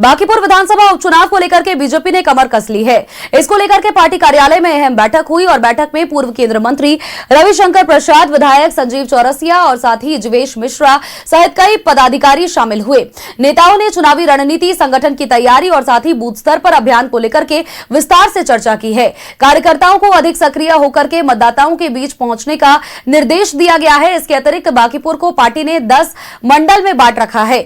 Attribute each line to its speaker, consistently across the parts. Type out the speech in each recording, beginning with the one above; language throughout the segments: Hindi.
Speaker 1: बांकीपुर विधानसभा उपचुनाव को लेकर के बीजेपी ने कमर कस ली है। इसको लेकर के पार्टी कार्यालय में अहम बैठक हुई और बैठक में पूर्व केंद्रीय मंत्री रविशंकर प्रसाद, विधायक संजीव चौरसिया और साथ ही जीवेश मिश्रा सहित कई पदाधिकारी शामिल हुए। नेताओं ने चुनावी रणनीति, संगठन की तैयारी और साथ ही बूथ स्तर पर अभियान को लेकर के विस्तार से चर्चा की है। कार्यकर्ताओं को अधिक सक्रिय होकर के मतदाताओं के बीच पहुंचने का निर्देश दिया गया है। इसके अतिरिक्त बांकीपुर को पार्टी ने 10 मंडल में बांट रखा है।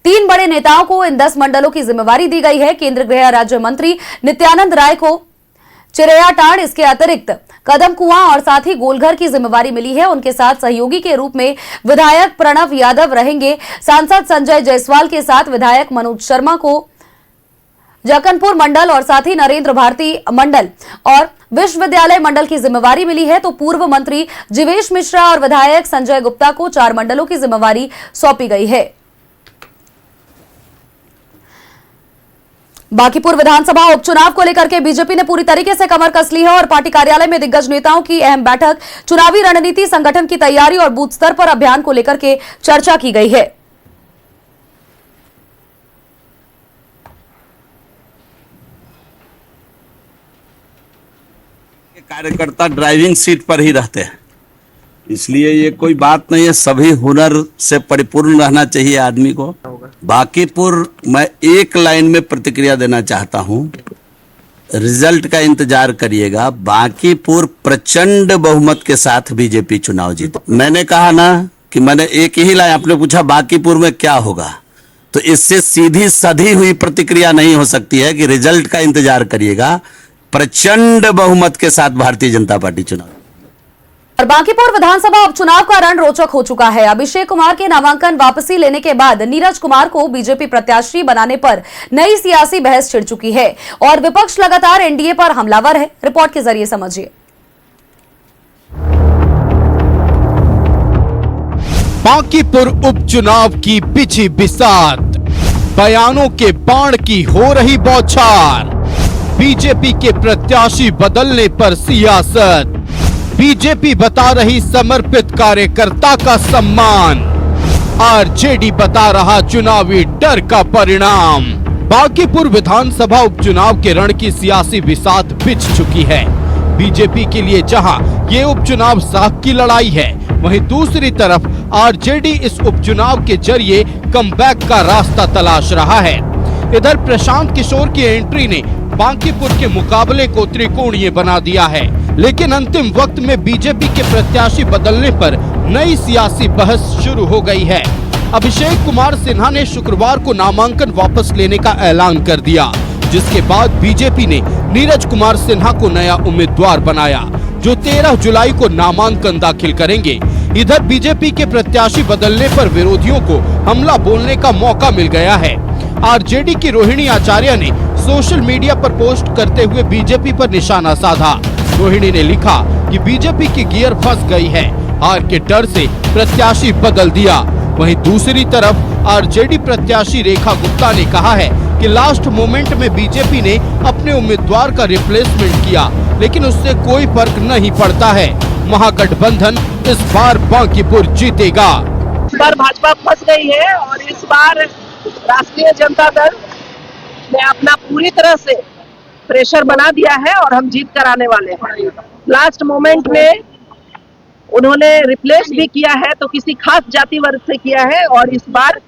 Speaker 1: 3 बड़े नेताओं को इन 10 मंडलों की जिम्मेवारी दी गई है। केंद्रीय गृह राज्य मंत्री नित्यानंद राय को चिरैयाटांड, इसके अतिरिक्त कदम कुआं और साथ ही गोलघर की जिम्मेवारी मिली है। उनके साथ सहयोगी के रूप में विधायक प्रणव यादव रहेंगे। सांसद संजय जायसवाल के साथ विधायक मनोज शर्मा को जकनपुर मंडल और साथ ही नरेंद्र भारती मंडल और विश्वविद्यालय मंडल की जिम्मेवारी मिली है। तो पूर्व मंत्री जीवेश मिश्रा और विधायक संजय गुप्ता को 4 मंडलों की जिम्मेवारी सौंपी गई है। बांकीपुर विधानसभा उपचुनाव को लेकर के बीजेपी ने पूरी तरीके से कमर कस ली है और पार्टी कार्यालय में दिग्गज नेताओं की अहम बैठक, चुनावी रणनीति, संगठन की तैयारी और बूथ स्तर पर अभियान को लेकर के चर्चा की गई है।
Speaker 2: कार्यकर्ता ड्राइविंग सीट पर ही रहते हैं, इसलिए ये कोई बात नहीं है। सभी हुनर से परिपूर्ण रहना चाहिए आदमी को। बांकीपुर मैं एक लाइन में प्रतिक्रिया देना चाहता हूं, रिजल्ट का इंतजार करिएगा। बांकीपुर प्रचंड बहुमत के साथ बीजेपी चुनाव जीत। मैंने कहा ना कि मैंने एक ही लाइन, आपने पूछा बांकीपुर में क्या होगा, तो इससे सीधी सधी हुई प्रतिक्रिया नहीं हो सकती है कि रिजल्ट का इंतजार करिएगा। प्रचंड बहुमत के साथ भारतीय जनता पार्टी चुनाव।
Speaker 1: और बांकीपुर विधानसभा उपचुनाव का रण रोचक हो चुका है। अभिषेक कुमार के नामांकन वापसी लेने के बाद नीरज कुमार को बीजेपी प्रत्याशी बनाने पर नई सियासी बहस छिड़ चुकी है और विपक्ष लगातार एनडीए पर हमलावर है। रिपोर्ट के जरिए समझिए।
Speaker 3: बांकीपुर उपचुनाव की बिछी बिसात, बयानों के बाण की हो रही बौछार, बीजेपी के प्रत्याशी बदलने पर सियासत, बीजेपी बता रही समर्पित कार्यकर्ता का सम्मान, आरजेडी बता रहा चुनावी डर का परिणाम। बांकीपुर विधानसभा उपचुनाव के रण की सियासी बिसात बिछ चुकी है। बीजेपी के लिए जहां ये उपचुनाव साख की लड़ाई है, वहीं दूसरी तरफ आरजेडी इस उपचुनाव के जरिए कमबैक का रास्ता तलाश रहा है। इधर प्रशांत किशोर की एंट्री ने बांकीपुर के मुकाबले को त्रिकोणीय बना दिया है, लेकिन अंतिम वक्त में बीजेपी के प्रत्याशी बदलने पर नई सियासी बहस शुरू हो गई है। अभिषेक कुमार सिन्हा ने शुक्रवार को नामांकन वापस लेने का ऐलान कर दिया, जिसके बाद बीजेपी ने नीरज कुमार सिन्हा को नया उम्मीदवार बनाया, जो 13 जुलाई को नामांकन दाखिल करेंगे। इधर बीजेपी के प्रत्याशी बदलने पर विरोधियों को हमला बोलने का मौका मिल गया है। आरजेडी की रोहिणी आचार्य ने सोशल मीडिया पर पोस्ट करते हुए बीजेपी पर निशाना साधा। रोहिणी ने लिखा कि बीजेपी की गियर फंस गई है, हार के डर से प्रत्याशी बदल दिया। वहीं दूसरी तरफ आरजेडी प्रत्याशी रेखा गुप्ता ने कहा है कि लास्ट मोमेंट में बीजेपी ने अपने उम्मीदवार का रिप्लेसमेंट किया, लेकिन उससे कोई फर्क नहीं पड़ता है। महागठबंधन इस बार बांकीपुर जीतेगा।
Speaker 4: इस बार भाजपा फंस गई है और इस बार राष्ट्रीय जनता दल ने अपना पूरी तरह से प्रेशर बना दिया है और हम जीत कर आने वाले हैं। लास्ट मोमेंट में उन्होंने रिप्लेस भी किया है, तो किसी खास जाति वर्ग से किया है और इस बार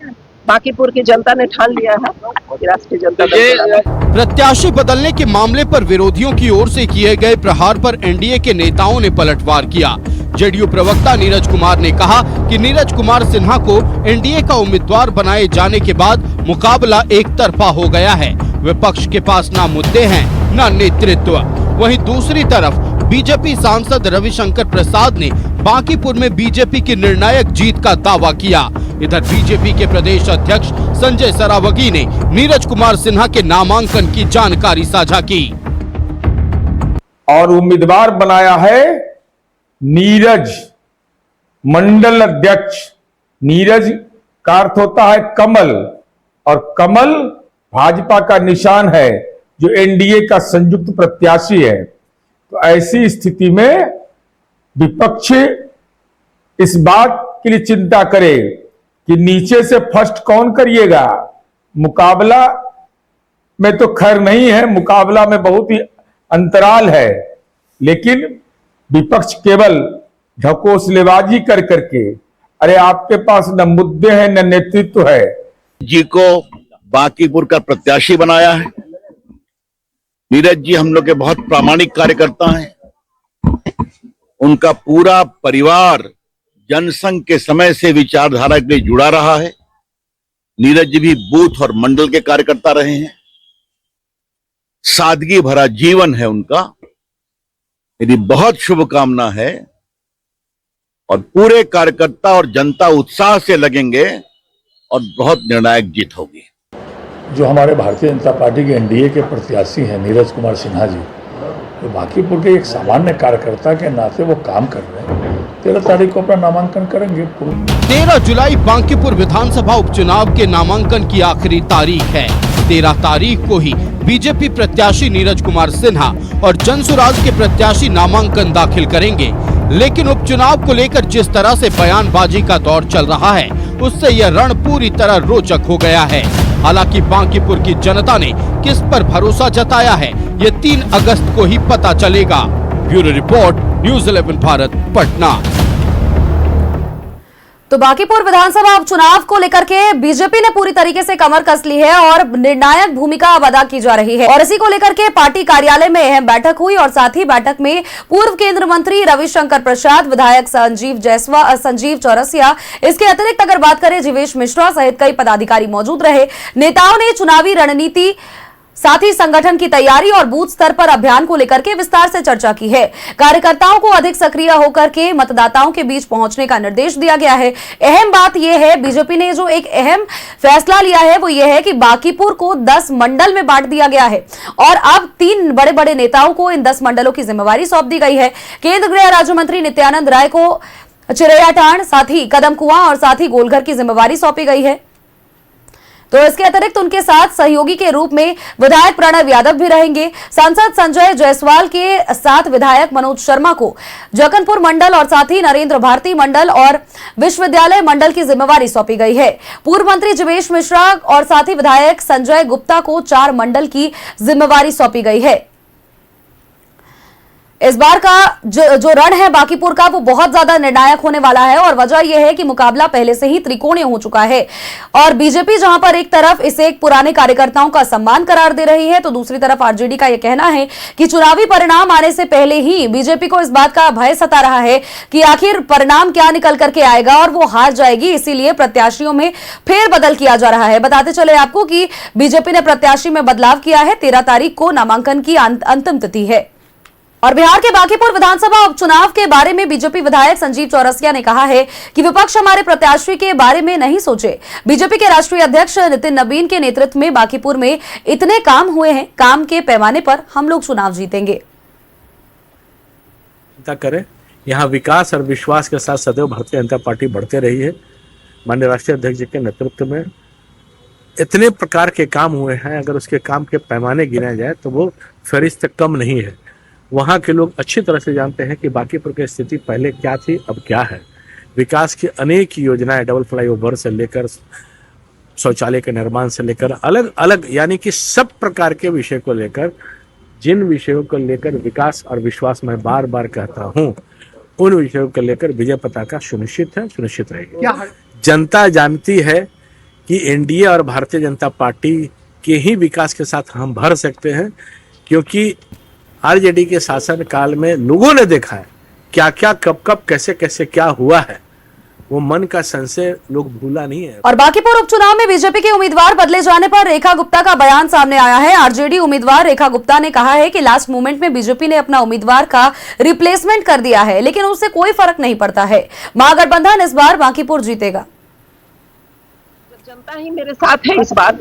Speaker 4: बांकीपुर की जनता ने ठान लिया है कि राष्ट्रीय जनता दल।
Speaker 3: प्रत्याशी बदलने के मामले पर विरोधियों की ओर से किए गए प्रहार पर एनडीए के नेताओं ने पलटवार किया। जेडीयू प्रवक्ता नीरज कुमार ने कहा कि नीरज कुमार सिन्हा को एनडीए का उम्मीदवार बनाए जाने के बाद मुकाबला एक तरफा हो गया है। विपक्ष के पास ना मुद्दे हैं ना नेतृत्व। वहीं दूसरी तरफ बीजेपी सांसद रविशंकर प्रसाद ने बांकीपुर में बीजेपी की निर्णायक जीत का दावा किया। इधर बीजेपी के प्रदेश अध्यक्ष संजय सरावगी ने नीरज कुमार सिन्हा के नामांकन की जानकारी साझा की
Speaker 5: और उम्मीदवार बनाया है नीरज, मंडल अध्यक्ष। नीरज का अर्थ होता है कमल, और कमल भाजपा का निशान है, जो एनडीए का संयुक्त प्रत्याशी है। तो ऐसी स्थिति में विपक्ष इस बात के लिए चिंता करे कि नीचे से फर्स्ट कौन करिएगा। मुकाबला में तो खैर नहीं है, मुकाबला में बहुत ही अंतराल है, लेकिन विपक्ष केवल ढकोसलेबाजी कर करके, अरे आपके पास न मुद्दे हैं न नेतृत्व है।
Speaker 6: जी को बांकीपुर का प्रत्याशी बनाया है। नीरज जी हम लोग के बहुत प्रामाणिक कार्यकर्ता हैं। उनका पूरा परिवार जनसंघ के समय से विचारधारा के लिए जुड़ा रहा है। नीरज जी भी बूथ और मंडल के कार्यकर्ता रहे हैं। सादगी भरा जीवन है उनका। मेरी बहुत शुभकामना है और पूरे कार्यकर्ता और जनता उत्साह से लगेंगे और बहुत निर्णायक जीत होगी।
Speaker 7: जो हमारे भारतीय जनता पार्टी के एनडीए के प्रत्याशी हैं नीरज कुमार सिन्हा जी, तो बांकीपुर के एक सामान्य कार्यकर्ता के नाते वो काम कर रहे हैं। 13 तारीख को अपना नामांकन करेंगे।
Speaker 3: 13 जुलाई बांकीपुर विधानसभा उपचुनाव के नामांकन की आखिरी तारीख है। 13 तारीख को ही बीजेपी प्रत्याशी नीरज कुमार सिन्हा और जनसुराज के प्रत्याशी नामांकन दाखिल करेंगे। लेकिन उपचुनाव को लेकर जिस तरह से बयानबाजी का दौर चल रहा है, उससे यह रण पूरी तरह रोचक हो गया है। हालांकि बांकीपुर की जनता ने किस पर भरोसा जताया है, ये 3 अगस्त को ही पता चलेगा। Bureau report, news 11 Bharat, Patna.
Speaker 1: तो बांकीपुर विधानसभा उपचुनाव को लेकर के बीजेपी ने पूरी तरीके से कमर कस ली है और निर्णायक भूमिका अब अदा की जा रही है। और इसी को लेकर के पार्टी कार्यालय में अहम बैठक हुई और साथ ही बैठक में पूर्व केंद्रीय मंत्री रविशंकर प्रसाद, विधायक संजीव चौरसिया, इसके अतिरिक्त अगर बात करें जीवेश मिश्रा सहित कई पदाधिकारी मौजूद रहे। नेताओं ने चुनावी रणनीति, साथ ही संगठन की तैयारी और बूथ स्तर पर अभियान को लेकर के विस्तार से चर्चा की है। कार्यकर्ताओं को अधिक सक्रिय होकर के मतदाताओं के बीच पहुंचने का निर्देश दिया गया है। अहम बात यह है, बीजेपी ने जो एक अहम फैसला लिया है वो ये है कि बांकीपुर को 10 मंडल में बांट दिया गया है और अब 3 बड़े बड़े नेताओं को इन 10 मंडलों की जिम्मेवारी सौंप दी गई है। केंद्रीय गृह राज्य मंत्री नित्यानंद राय को चिरैयाटांड, साथ ही कदम कुआं और साथ ही गोलघर की जिम्मेवारी सौंपी गई है। तो इसके अतिरिक्त उनके साथ सहयोगी के रूप में विधायक प्रणव यादव भी रहेंगे। सांसद संजय जायसवाल के साथ विधायक मनोज शर्मा को जगनपुर मंडल और साथ ही नरेंद्र भारती मंडल और विश्वविद्यालय मंडल की जिम्मेवारी सौंपी गई है। पूर्व मंत्री जीवेश मिश्रा और साथ ही विधायक संजय गुप्ता को 4 मंडल की जिम्मेवारी सौंपी गई है। इस बार का जो रण है बांकीपुर का, वो बहुत ज्यादा निर्णायक होने वाला है और वजह यह है कि मुकाबला पहले से ही त्रिकोणीय हो चुका है और बीजेपी जहां पर एक तरफ इसे एक पुराने कार्यकर्ताओं का सम्मान करार दे रही है, तो दूसरी तरफ आरजेडी का यह कहना है कि चुनावी परिणाम आने से पहले ही बीजेपी को इस बात का भय सता रहा है कि आखिर परिणाम क्या निकल करके आएगा और वो हार जाएगी, इसीलिए प्रत्याशियों में फेरबदल किया जा रहा है। बताते चले आपको कि बीजेपी ने प्रत्याशी में बदलाव किया है। 13 तारीख को नामांकन की अंतिम तिथि है। और बिहार के बांकीपुर विधानसभा उपचुनाव के बारे में बीजेपी विधायक संजीव चौरसिया ने कहा है कि विपक्ष हमारे प्रत्याशी के बारे में नहीं सोचे। बीजेपी के राष्ट्रीय अध्यक्ष नितिन नबीन के नेतृत्व में बांकीपुर में इतने काम हुए हैं, काम के पैमाने पर हम लोग चुनाव जीतेंगे।
Speaker 8: चिंता करें, यहाँ विकास और विश्वास के साथ सदैव भारतीय जनता पार्टी बढ़ते रही है। माननीय राष्ट्रीय अध्यक्ष जी के नेतृत्व में इतने प्रकार के काम हुए हैं, अगर उसके काम के पैमाने गिने जाए तो वो फहरिस्त कम नहीं है। वहाँ के लोग अच्छी तरह से जानते हैं कि बांकीपुर की स्थिति पहले क्या थी, अब क्या है। विकास की अनेक योजनाएं, डबल फ्लाईओवर से लेकर शौचालय के निर्माण से लेकर अलग अलग, यानी कि सब प्रकार के विषय को लेकर, जिन विषयों को लेकर विकास और विश्वास मैं बार बार कहता हूँ, उन विषयों को लेकर विजय पताका सुनिश्चित है, सुनिश्चित रहेगी। जनता जानती है कि एनडीए और भारतीय जनता पार्टी के ही विकास के साथ हम भर सकते हैं, क्योंकि आरजेडी के शासन काल में लोगों ने देखा है क्या क्या, कब कब, कैसे कैसे क्या हुआ है। वो मन का संशय लोग भूला नहीं है।
Speaker 1: और बांकीपुर उपचुनाव में बीजेपी के उम्मीदवार बदले जाने पर रेखा गुप्ता का बयान सामने आया है। आरजेडी उम्मीदवार रेखा गुप्ता ने कहा है कि लास्ट मोमेंट में बीजेपी ने अपना उम्मीदवार का रिप्लेसमेंट कर दिया है, लेकिन उससे कोई फर्क नहीं पड़ता है। महागठबंधन इस बार बांकीपुर जीतेगा।
Speaker 4: जनता ही मेरे साथ है इस बार,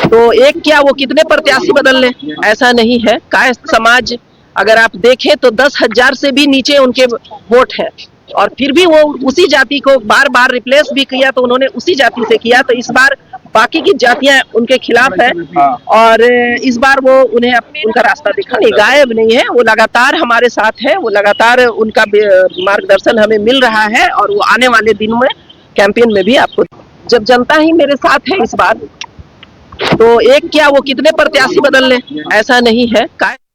Speaker 4: तो एक क्या वो कितने प्रत्याशी बदल ले, ऐसा नहीं है। काय समाज अगर आप देखें तो 10,000 से भी नीचे उनके वोट है और फिर भी वो उसी जाति को बार बार रिप्लेस भी किया, तो उन्होंने उसी जाति से किया। तो इस बार बाकी की जातियां उनके खिलाफ है और इस बार वो उन्हें उनका रास्ता दिखा नहीं, गायब नहीं है, वो लगातार हमारे साथ है, वो लगातार उनका मार्गदर्शन हमें मिल रहा है और वो आने वाले दिनों में कैंपेन में भी आपको, जब जनता ही मेरे साथ है इस बार, तो एक क्या वो कितने प्रत्याशी बदल ले, ऐसा नहीं है।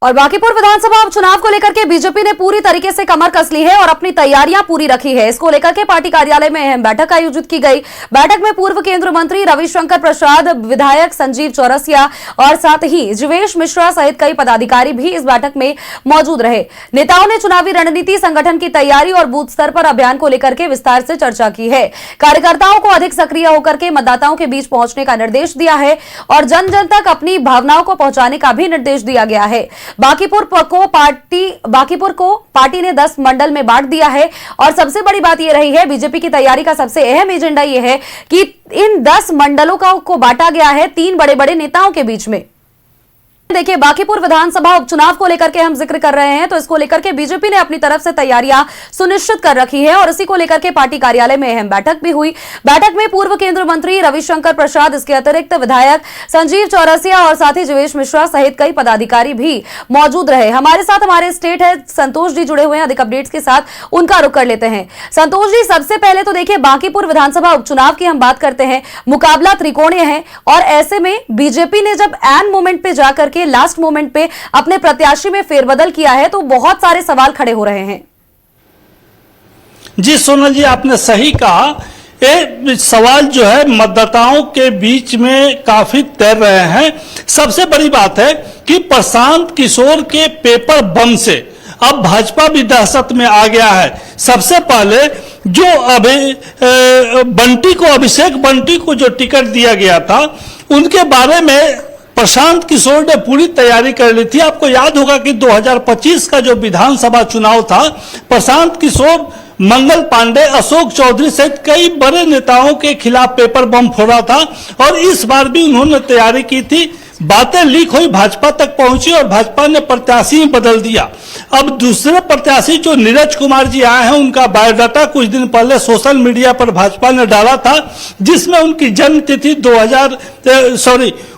Speaker 1: और बांकीपुर विधानसभा उपचुनाव को लेकर के बीजेपी ने पूरी तरीके से कमर कस ली है और अपनी तैयारियां पूरी रखी है। इसको लेकर के पार्टी कार्यालय में अहम बैठक आयोजित की गई। बैठक में पूर्व केंद्रीय मंत्री रविशंकर प्रसाद, विधायक संजीव चौरसिया और साथ ही जीवेश मिश्रा सहित कई पदाधिकारी भी इस बैठक में मौजूद रहे। नेताओं ने चुनावी रणनीति, संगठन की तैयारी और बूथ स्तर पर अभियान को लेकर के विस्तार से चर्चा की है। कार्यकर्ताओं को अधिक सक्रिय होकर के मतदाताओं के बीच पहुंचने का निर्देश दिया है और जन जन तक अपनी भावनाओं को पहुंचाने का भी निर्देश दिया गया है। बांकीपुर को पार्टी ने 10 मंडल में बांट दिया है और सबसे बड़ी बात यह रही है, बीजेपी की तैयारी का सबसे अहम एजेंडा यह है कि इन 10 मंडलों को बांटा गया है 3 बड़े बड़े नेताओं के बीच में। देखिए, बांकीपुर विधानसभा उपचुनाव को लेकर के हम जिक्र कर रहे हैं, तो इसको लेकर के बीजेपी ने अपनी तरफ से तैयारियां सुनिश्चित कर रखी है और इसी को लेकर के पार्टी कार्यालय में अहम बैठक भी हुई। बैठक में पूर्व केंद्रीय मंत्री रविशंकर प्रसाद, इसके अतिरिक्त विधायक संजीव चौरसिया और साथ ही जीवेश मिश्रा सहित कई पदाधिकारी भी मौजूद रहे। हमारे साथ हमारे स्टेट हेड संतोष जी जुड़े हुए हैं, अधिक अपडेट्स के साथ उनका रुख कर लेते हैं। संतोष जी, सबसे पहले तो देखिए, बांकीपुर विधानसभा उपचुनाव की हम बात करते हैं, मुकाबला त्रिकोणीय है और ऐसे में बीजेपी ने जब एन मोमेंट पे जाकर के लास्ट मोमेंट पे अपने प्रत्याशी में फेरबदल किया है, तो बहुत सारे सवाल खड़े हो रहे हैं।
Speaker 9: जी सोनल जी, आपने सही कहा। ये सवाल जो है मतदाताओं के बीच में काफी तैर रहे हैं। सबसे बड़ी बात है कि प्रशांत किशोर के पेपर बम से अब भाजपा भी दहशत में आ गया है। सबसे पहले जो अभिषेक बंटी को जो टिकट दिया गया था, उनके बारे में प्रशांत किशोर ने पूरी तैयारी कर ली थी। आपको याद होगा कि 2025 का जो विधानसभा चुनाव था, प्रशांत किशोर, मंगल पांडे, अशोक चौधरी सहित कई बड़े नेताओं के खिलाफ पेपर बम फोड़ा था और इस बार भी उन्होंने तैयारी की थी। बातें लीक हुई, भाजपा तक पहुंची और भाजपा ने प्रत्याशी बदल दिया। अब दूसरे प्रत्याशी जो नीरज कुमार जी आए हैं, उनका बायोडाटा कुछ दिन पहले सोशल मीडिया पर भाजपा ने डाला था, जिसमें उनकी जन्म तिथि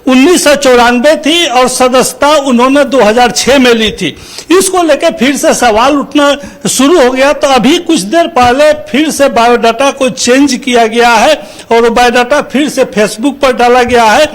Speaker 9: 1994 थी और सदस्यता उन्होंने 2006 में ली थी। इसको लेकर फिर से सवाल उठना शुरू हो गया, तो अभी कुछ देर पहले फिर से बायोडाटा को चेंज किया गया है और बायोडाटा फिर से फेसबुक पर डाला गया है।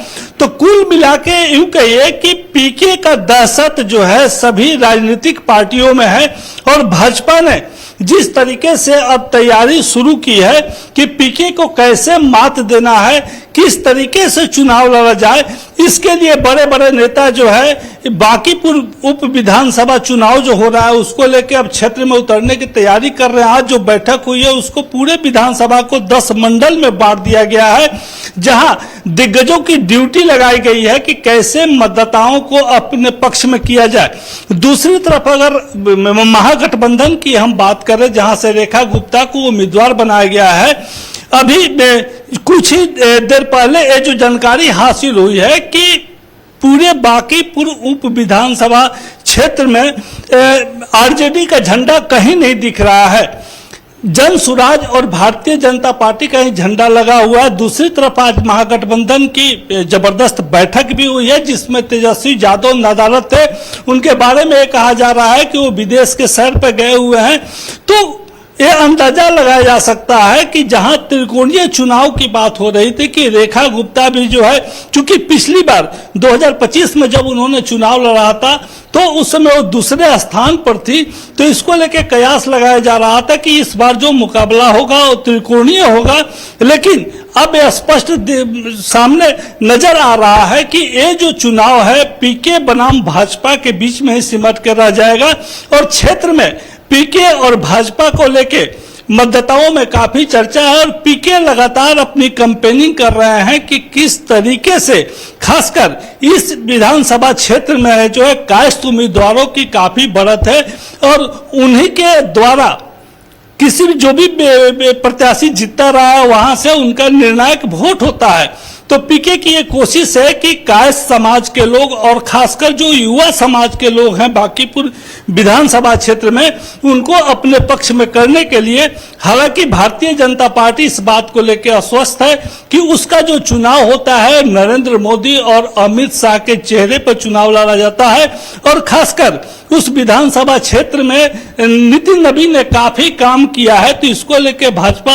Speaker 9: तो कुल मिला के यूं कहिए कि पीके का दहशत जो है सभी राजनीतिक पार्टियों में है और भाजपा ने जिस तरीके से अब तैयारी शुरू की है कि पीके को कैसे मात देना है, किस तरीके से चुनाव लड़ा जाए, इसके लिए बड़े बड़े नेता जो है बांकीपुर उप विधानसभा चुनाव जो हो रहा है उसको लेकर अब क्षेत्र में उतरने की तैयारी कर रहे हैं। आज जो बैठक हुई है उसको पूरे विधानसभा को 10 मंडल में बांट दिया गया है, जहां दिग्गजों की ड्यूटी लगाई गई है कि कैसे मतदाताओं को अपने पक्ष में किया जाए। दूसरी तरफ अगर महागठबंधन की हम बात करें, जहां से रेखा गुप्ता को उम्मीदवार बनाया गया है, अभी कुछ ही देर पहले ये जो जानकारी हासिल हुई है कि पूरे बांकीपुर उप विधानसभा क्षेत्र में आरजेडी का झंडा कहीं नहीं दिख रहा है। जन सुराज और भारतीय जनता पार्टी का ही झंडा लगा हुआ है। दूसरी तरफ आज महागठबंधन की जबरदस्त बैठक भी हुई है, जिसमें तेजस्वी यादव नदारत थे। उनके बारे में कहा जा रहा है कि वो विदेश के सैर पर गए हुए हैं। तो ये अंदाजा लगाया जा सकता है कि जहां त्रिकोणीय चुनाव की बात हो रही थी कि रेखा गुप्ता भी जो है, चूंकि पिछली बार 2025 में जब उन्होंने चुनाव लड़ा था तो उस समय वो दूसरे स्थान पर थी, तो इसको लेकर कयास लगाया जा रहा था कि इस बार जो मुकाबला होगा वो त्रिकोणीय होगा। लेकिन अब यह स्पष्ट सामने नजर आ रहा है कि ये जो चुनाव है पीके बनाम भाजपा के बीच में ही सिमट कर रह जाएगा और क्षेत्र में पीके और भाजपा को लेके मतदाताओं में काफी चर्चा है और पीके लगातार अपनी कैंपेनिंग कर रहे हैं कि किस तरीके से खासकर इस विधानसभा क्षेत्र में जो है कायस्थ उम्मीदवारों की काफी बढ़त है और उन्हीं के द्वारा किसी भी जो भी प्रत्याशी जीतता रहा है वहां से उनका निर्णायक वोट होता है। तो पीके की ये कोशिश है कि कायस्थ समाज के लोग और खासकर जो युवा समाज के लोग हैं बांकीपुर विधानसभा क्षेत्र में, उनको अपने पक्ष में करने के लिए, हालांकि भारतीय जनता पार्टी इस बात को लेकर आश्वस्त है कि उसका जो चुनाव होता है नरेंद्र मोदी और अमित शाह के चेहरे पर चुनाव लड़ा जाता है और खासकर उस विधानसभा क्षेत्र में नितिन नवीन ने काफी काम किया है, तो इसको लेकर भाजपा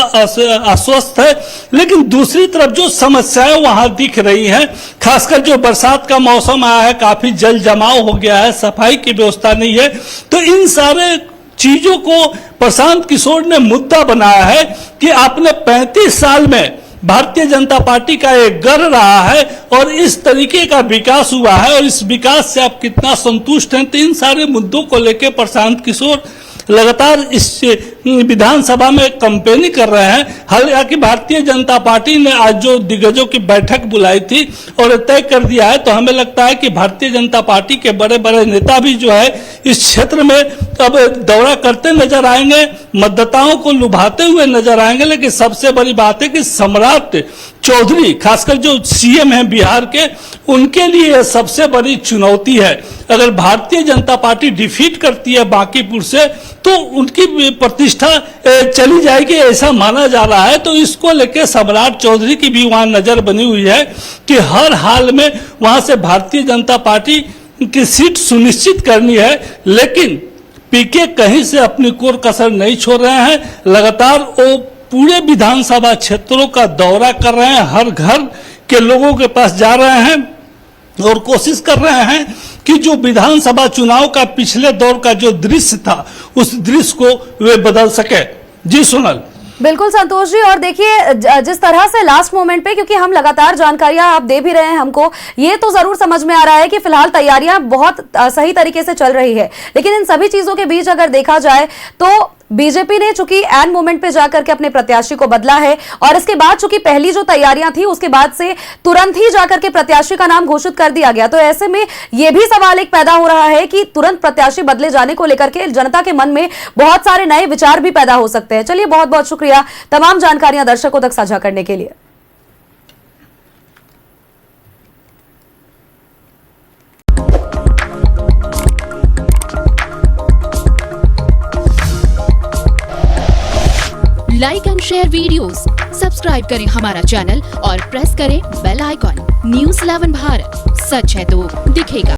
Speaker 9: आश्वस्त है। लेकिन दूसरी तरफ जो समस्याएं वहां दिख रही हैं। खासकर जो बरसात का मौसम आया है, काफी जल जमाव हो गया है, सफाई की व्यवस्था नहीं है। तो इन सारे चीजों को प्रशांत किशोर ने मुद्दा बनाया है कि आपने 35 साल में भारतीय जनता पार्टी का एक गढ़ रहा है और इस तरीके का विकास हुआ है और इस विकास से आप कितना संतुष्ट हैं। तो इन सारे मुद्दों को लेकर प्रशांत किशोर लगातार इस विधानसभा में कंपेनिंग कर रहे हैं। हालांकि भारतीय जनता पार्टी ने आज जो दिग्गजों की बैठक बुलाई थी और तय कर दिया है, तो हमें लगता है कि भारतीय जनता पार्टी के बड़े बड़े नेता भी जो है इस क्षेत्र में अब दौरा करते नजर आएंगे, मतदाताओं को लुभाते हुए नजर आएंगे। लेकिन सबसे बड़ी बात है कि सम्राट चौधरी, खासकर जो सीएम हैं बिहार के, उनके लिए यह सबसे बड़ी चुनौती है। अगर भारतीय जनता पार्टी डिफीट करती है बांकीपुर से तो उनकी प्रतिष्ठा चली जाएगी, ऐसा माना जा रहा है। तो इसको लेकर सम्राट चौधरी की भी वहां नजर बनी हुई है कि हर हाल में वहां से भारतीय जनता पार्टी की सीट सुनिश्चित करनी है। लेकिन पीके कहीं से अपनी कोर कसर नहीं छोड़ रहे हैं। लगातार वो पूरे विधानसभा क्षेत्रों का दौरा कर रहे हैं, हर घर के लोगों के पास जा रहे हैं और कोशिश कर रहे हैं कि जो विधानसभा चुनाव का पिछले दौर का जो दृश्य था, उस दृश्य को वे बदल सके। जी सोनल।
Speaker 1: बिल्कुल संतोष जी, और देखिए जिस तरह से लास्ट मोमेंट पे, क्योंकि हम लगातार जानकारियां आप दे भी रहे हैं हमको, ये तो जरूर समझ में आ रहा है कि फिलहाल तैयारियां बहुत सही तरीके से चल रही है। लेकिन इन सभी चीजों के बीच अगर देखा जाए तो बीजेपी ने चूंकि एंड मोमेंट पे जाकर के अपने प्रत्याशी को बदला है और इसके बाद चूंकि पहली जो तैयारियां थी उसके बाद से तुरंत ही जाकर के प्रत्याशी का नाम घोषित कर दिया गया। तो ऐसे में यह भी सवाल एक पैदा हो रहा है कि तुरंत प्रत्याशी बदले जाने को लेकर के जनता के मन में बहुत सारे नए विचार भी पैदा हो सकते हैं। चलिए, बहुत बहुत शुक्रिया तमाम जानकारियां दर्शकों तक साझा करने के लिए।
Speaker 10: Like and share videos, subscribe करें हमारा चैनल और प्रेस करें बेल आइकॉन। न्यूज़ 11 भारत, सच है तो दिखेगा।